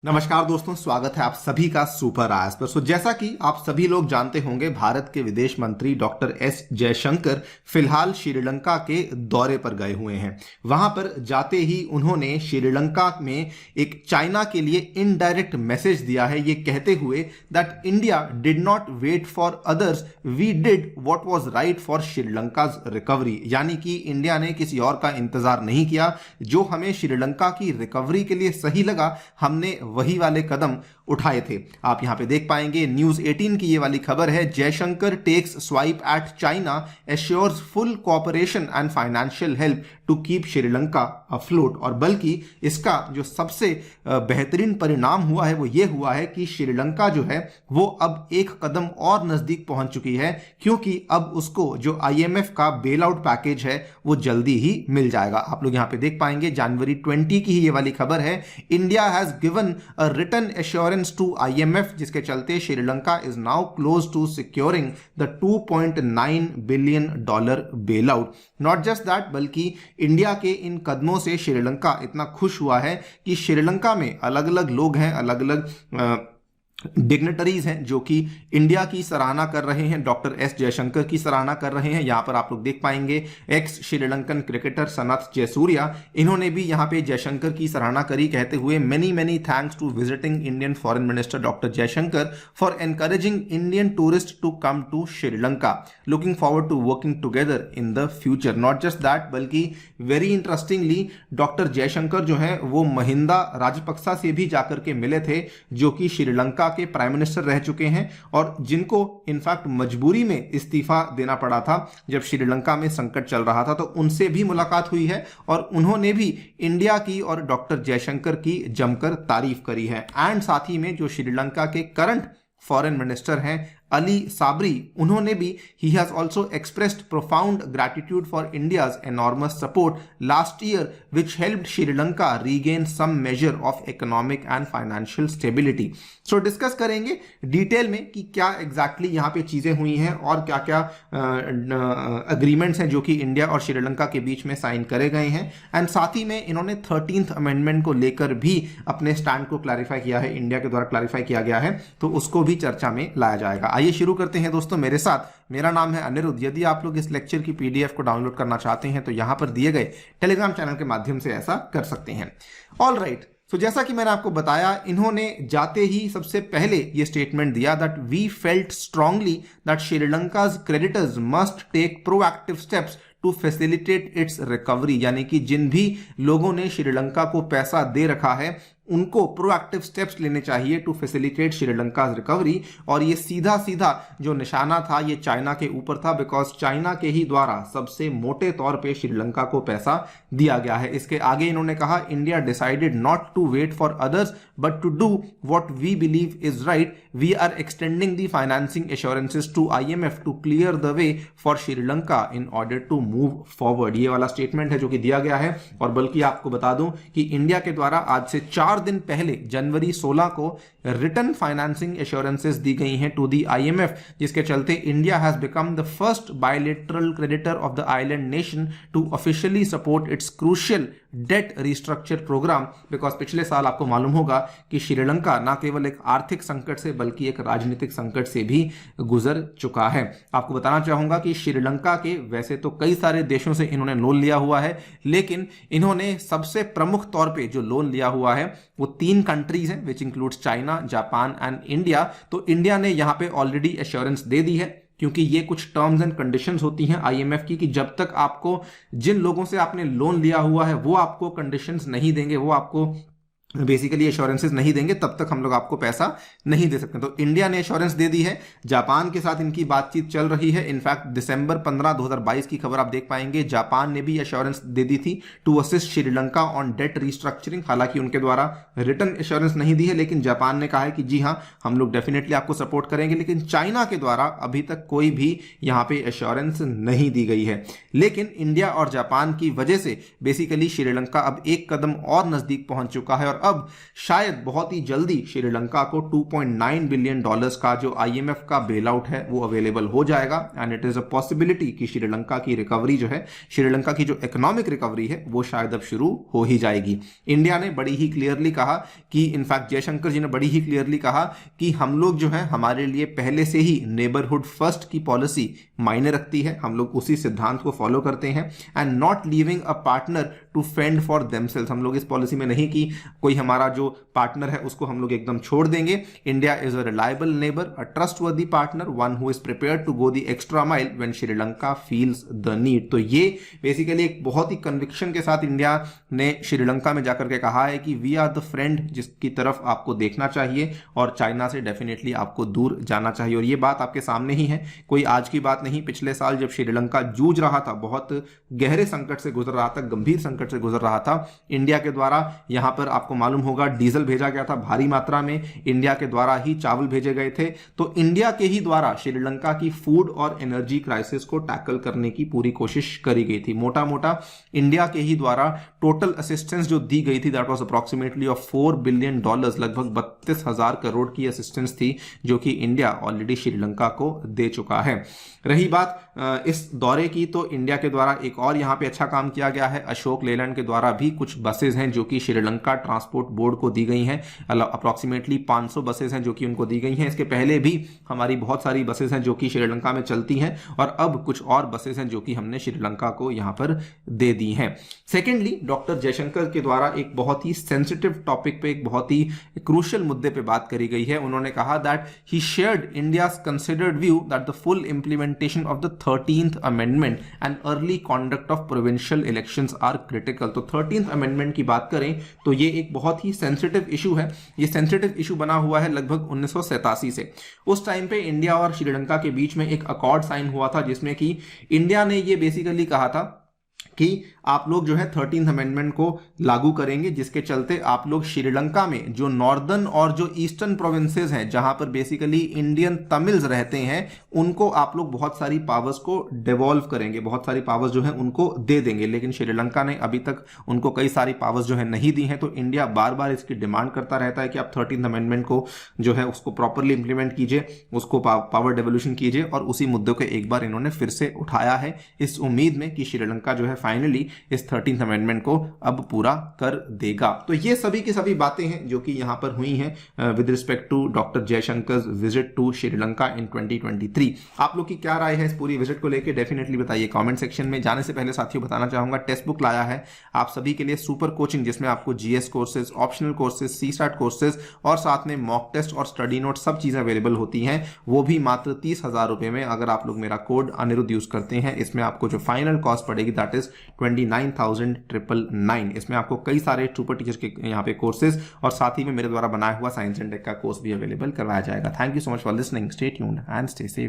नमस्कार दोस्तों, स्वागत है आप सभी का सुपर आयस पर। जैसा कि आप सभी लोग जानते होंगे, भारत के विदेश मंत्री डॉक्टर एस जयशंकर फिलहाल श्रीलंका के दौरे पर गए हुए हैं। वहां पर जाते ही उन्होंने श्रीलंका में एक चाइना के लिए इनडायरेक्ट मैसेज दिया है, ये कहते हुए that India did not wait for others, we did what was right for Sri Lanka's recovery. यानी कि इंडिया ने किसी और का इंतजार नहीं किया, जो हमें श्रीलंका की रिकवरी के लिए सही लगा हमने वही वाले कदम उठाए थे। आप यहां पे देख पाएंगे, न्यूज 18 की ये वाली खबर है, Jaishankar takes swipe at China, assures full cooperation and financial help to keep Sri Lanka afloat. और बल्कि इसका जो सबसे बेहतरीन परिणाम हुआ है वो ये हुआ है कि श्रीलंका जो है वो अब एक कदम और नजदीक पहुंच चुकी है, क्योंकि अब उसको जो आईएमएफ का बेल आउट पैकेज है वो जल्दी ही मिल जाएगा। आप लोग यहां पे देख पाएंगे, जनवरी 20 की ही ये वाली खबर है, India has given a written assurance to IMF, जिसके चलते Sri Lanka is now close to securing the $2.9 billion bail out. Not just that, बल्कि इंडिया के इन कदमों से श्रीलंका इतना खुश हुआ है कि श्रीलंका में अलग अलग लोग हैं, अलग अलग डिग्नेटरीज हैं जो कि इंडिया की सराहना कर रहे हैं, डॉक्टर एस जयशंकर की सराहना कर रहे हैं। यहां पर आप लोग देख पाएंगे, एक्स श्रीलंकन क्रिकेटर सनथ जयसूर्या, इन्होंने भी यहां पे जयशंकर की सराहना करी, कहते हुए many many thanks to visiting Indian foreign minister doctor Jaishankar for encouraging Indian tourist to come to Sri Lanka, looking forward to working together in the future. Not just that, बल्कि वेरी इंटरेस्टिंगली डॉक्टर जयशंकर जो है वो महिंदा राजपक्सा से भी जाकर के मिले थे, जो कि श्रीलंका के प्राइम मिनिस्टर रह चुके हैं और जिनको इनफैक्ट मजबूरी में इस्तीफा देना पड़ा था जब श्रीलंका में संकट चल रहा था। तो उनसे भी मुलाकात हुई है और उन्होंने भी इंडिया की और डॉक्टर जयशंकर की जमकर तारीफ करी है। एंड साथ ही में जो श्रीलंका के करंट फॉरेन मिनिस्टर हैं अली साबरी, उन्होंने भी he has also expressed profound gratitude for India's enormous support last year which helped Sri Lanka regain some major of economic and financial stability. So discuss करेंगे डिटेल में कि क्या एग्जैक्टली यहाँ पे चीजें हुई हैं और क्या क्या अग्रीमेंट्स हैं जो कि इंडिया और श्रीलंका के बीच में साइन करे गए हैं। एंड साथ ही में इन्होंने 13th अमेंडमेंट को लेकर भी अपने स्टैंड को क्लैरिफाई किया है, इंडिया के द्वारा क्लैरिफाई किया गया है, तो उसको भी चर्चा में लाया जाएगा। आइए शुरू करते हैं दोस्तों मेरे साथ। मेरा नाम है अनिरुद्ध। यदि आप लोग इस लेक्चर की पीडीएफ को डाउनलोड करना चाहते हैं तो यहां पर दिए गए टेलीग्राम चैनल के माध्यम से ऐसा कर सकते हैं। ऑल राइट, तो जैसा कि मैंने आपको बताया, इन्होंने जाते ही सबसे पहले ये स्टेटमेंट दिया that we felt strongly that Sri Lanka's creditors must take proactive steps to facilitate its recovery. यानी कि जिन भी लोगों ने श्रीलंका को पैसा दे रखा है उनको प्रोएक्टिव स्टेप्स लेने चाहिए टू फैसिलिटेट श्रीलंका रिकवरी। और ये सीधा सीधा जो निशाना था ये चाइना के ऊपर था, बिकॉज चाइना के ही द्वारा सबसे मोटे तौर पे श्रीलंका को पैसा दिया गया है। इसके आगे इन्होंने कहा, India decided not to wait for others but to do what we believe is right, we are extending the financing assurances to IMF to clear the way for Sri Lanka in order to move forward. ये वाला statement है जो कि दिया गया है। और बल्कि आपको बता दूं कि इंडिया के द्वारा आज से 4 दिन पहले जनवरी 16 को रिटर्न फाइनेंसिंग एश्योरेंसेस दी गई हैं टू दी आईएमएफ, जिसके चलते India has become the first bilateral creditor of the island nation to officially support its crucial debt restructure programme. Because पिछले साल आपको मालूम होगा कि श्रीलंका न केवल एक आर्थिक संकट से बल्कि एक राजनीतिक संकट से भी गुजर चुका है। आपको बताना चाहूंगा कि श्रीलंका के वैसे तो कई सारे देशों से इन्होंने लोन लिया हुआ है, लेकिन इन्होंने सबसे प्रमुख तौर पे जो लोन लिया हुआ है वो 3 कंट्रीज हैं which includes China, Japan and India. तो इंडिया ने यहां पे ऑलरेडी एश्योरेंस दे दी है, क्योंकि ये कुछ टर्म्स एंड कंडीशंस होती हैं आईएमएफ की कि जब तक आपको जिन लोगों से आपने लोन लिया हुआ है वो आपको कंडीशंस नहीं देंगे, वो आपको बेसिकली एश्योरेंसेस नहीं देंगे, तब तक हम लोग आपको पैसा नहीं दे सकते। तो इंडिया ने एश्योरेंस दे दी है। जापान के साथ इनकी बातचीत चल रही है। इनफैक्ट दिसंबर 15, 2022 की खबर आप देख पाएंगे, जापान ने भी एश्योरेंस दे दी थी to assist Sri Lanka on debt restructuring. हालांकि उनके द्वारा रिटर्न एश्योरेंस नहीं दी है, लेकिन जापान ने कहा है कि जी हाँ, हम लोग डेफिनेटली आपको सपोर्ट करेंगे। लेकिन चाइना के द्वारा अभी तक कोई भी यहां पे एश्योरेंस नहीं दी गई है। लेकिन इंडिया और जापान की वजह से बेसिकली श्रीलंका अब एक कदम और नजदीक पहुंच चुका है और और अब शायद बहुत ही जल्दी श्रीलंका को $2.9 बिलियन का जो IMF का बेल आउट है वो अवेलेबल हो जाएगा and it is a possibility कि श्रीलंका की रिकवरी जो है, श्रीलंका की जो इकोनॉमिक रिकवरी है वो शायद अब शुरू हो ही जाएगी। इंडिया ने बड़ी ही क्लियरली कहा कि इनफैक्ट जयशंकर जी ने बड़ी ही क्लियरली कहा कि हम लोग जो है हमारे लिए पहले से ही नेबरहुड फर्स्ट की पॉलिसी मायने रखती है, हम लोग उसी सिद्धांत को फॉलो करते हैं and not leaving a partner to fend for themselves. हम लोग इस पॉलिसी में नहीं कि कोई हमारा जो पार्टनर है उसको हम लोग एकदम छोड़ देंगे। India is a reliable neighbour, a trustworthy partner, one who is prepared to go the extra mile when Sri Lanka feels the need. तो ये बेसिकली एक बहुत ही कन्विक्शन के साथ इंडिया ने श्रीलंका में जाकर के कहा है कि वी आर द फ्रेंड जिसकी तरफ आपको देखना चाहिए और चाइना से डेफिनेटली आपको दूर जाना चाहिए। और ये बात आपके सामने ही है, कोई आज की बात नहीं। पिछले साल जब श्रीलंका जूझ रहा था, बहुत गहरे संकट से गुजर रहा था, गंभीर संकट से गुजर रहा था, इंडिया के द्वारा यहां पर आपको मालूम होगा डीजल भेजा गया था भारी मात्रा में, इंडिया के द्वारा ही चावल भेजे गए थे। तो इंडिया के ही द्वारा श्रीलंका की फूड और एनर्जी क्राइसिस को टैकल करने की पूरी कोशिश करी गई थी। मोटा मोटा इंडिया के ही द्वारा टोटल असिस्टेंस जो दी गई थी that was approximately of $4 billion, लगभग 32,000 करोड़ की असिस्टेंस थी जो कि इंडिया ऑलरेडी श्रीलंका को दे चुका है। रही बात इस दौरे की, तो इंडिया के द्वारा एक और यहां पे अच्छा काम किया गया है। अशोक लेलैंड के द्वारा भी कुछ बसेज हैं जो कि श्रीलंका ट्रांसपोर्ट बोर्ड को दी गई हैं, अप्रॉक्सीमेटली 500 बसेज हैं जो कि उनको दी गई हैं। इसके पहले भी हमारी बहुत सारी बसेज हैं जो कि श्रीलंका में चलती हैं और अब कुछ और बसेज हैं जो कि हमने श्रीलंका को यहां पर दे दी हैं। सेकेंडली, डॉक्टर जयशंकर के द्वारा एक बहुत ही सेंसिटिव टॉपिक पे, एक बहुत ही क्रूशियल मुद्दे पे बात करी गई है। उन्होंने कहा that he shared India's considered view that the full implementation of the 13th amendment and early conduct of provincial elections are critical. तो 13th अमेंडमेंट की बात करें तो ये एक बहुत ही सेंसिटिव इशू है। ये सेंसिटिव इशू बना हुआ है लगभग 1987 से। उस टाइम पे इंडिया और श्रीलंका के बीच में एक अकॉर्ड साइन हुआ था जिसमें कि इंडिया ने ये बेसिकली कहा था कि आप लोग जो है 13th अमेंडमेंट को लागू करेंगे, जिसके चलते आप लोग श्रीलंका में जो नॉर्दर्न और जो ईस्टर्न प्रोविंसेस हैं जहां पर बेसिकली इंडियन तमिल्स रहते हैं उनको आप लोग बहुत सारी पावर्स को डिवॉल्व करेंगे, बहुत सारी पावर्स जो है उनको दे देंगे। लेकिन श्रीलंका ने अभी तक उनको कई सारी पावर्स जो है नहीं दी हैं। तो इंडिया बार बार इसकी डिमांड करता रहता है कि आप 13th अमेंडमेंट को जो है उसको प्रॉपरली इंप्लीमेंट कीजिए, उसको पावर डेवोल्यूशन कीजिए। और उसी मुद्दे को एक बार इन्होंने फिर से उठाया है इस उम्मीद में कि श्रीलंका जो है फाइनली इस 13th अमेंडमेंट को अब पूरा कर देगा। तो ये सभी की सभी बातें हैं जो कि यहां पर हुई हैं with respect to doctor Jaishankar visit to Sri Lanka in 2023। आप लोग की क्या राय है इस पूरी विजिट को लेकर, डेफिनेटली बताइए कमेंट सेक्शन में। जाने से पहले साथियों बताना चाहूंगा टेक्स्ट बुक लाया है आप सभी के लिए सुपर कोचिंग, जिसमें आपको GS courses, optional courses, CSAT courses और साथ में मॉक टेस्ट और स्टडी नोट सब चीजें अवेलेबल होती हैं, वो भी मात्र 30,000 रुपए में। अगर आप लोग मेरा कोड अनिरुद्ध यूज करते हैं, इसमें आपको जो फाइनल कॉस्ट पड़ेगी दैट इज 29,999। इसमें आपको कई सारे सुपर टीचर के यहाँ पे कोर्सेज और साथ ही में मेरे द्वारा बनाया हुआ साइंस एंड टेक का कोर्स भी अवेलेबल करवाया जाएगा। Thank you so much for listening, stay tuned and stay safe.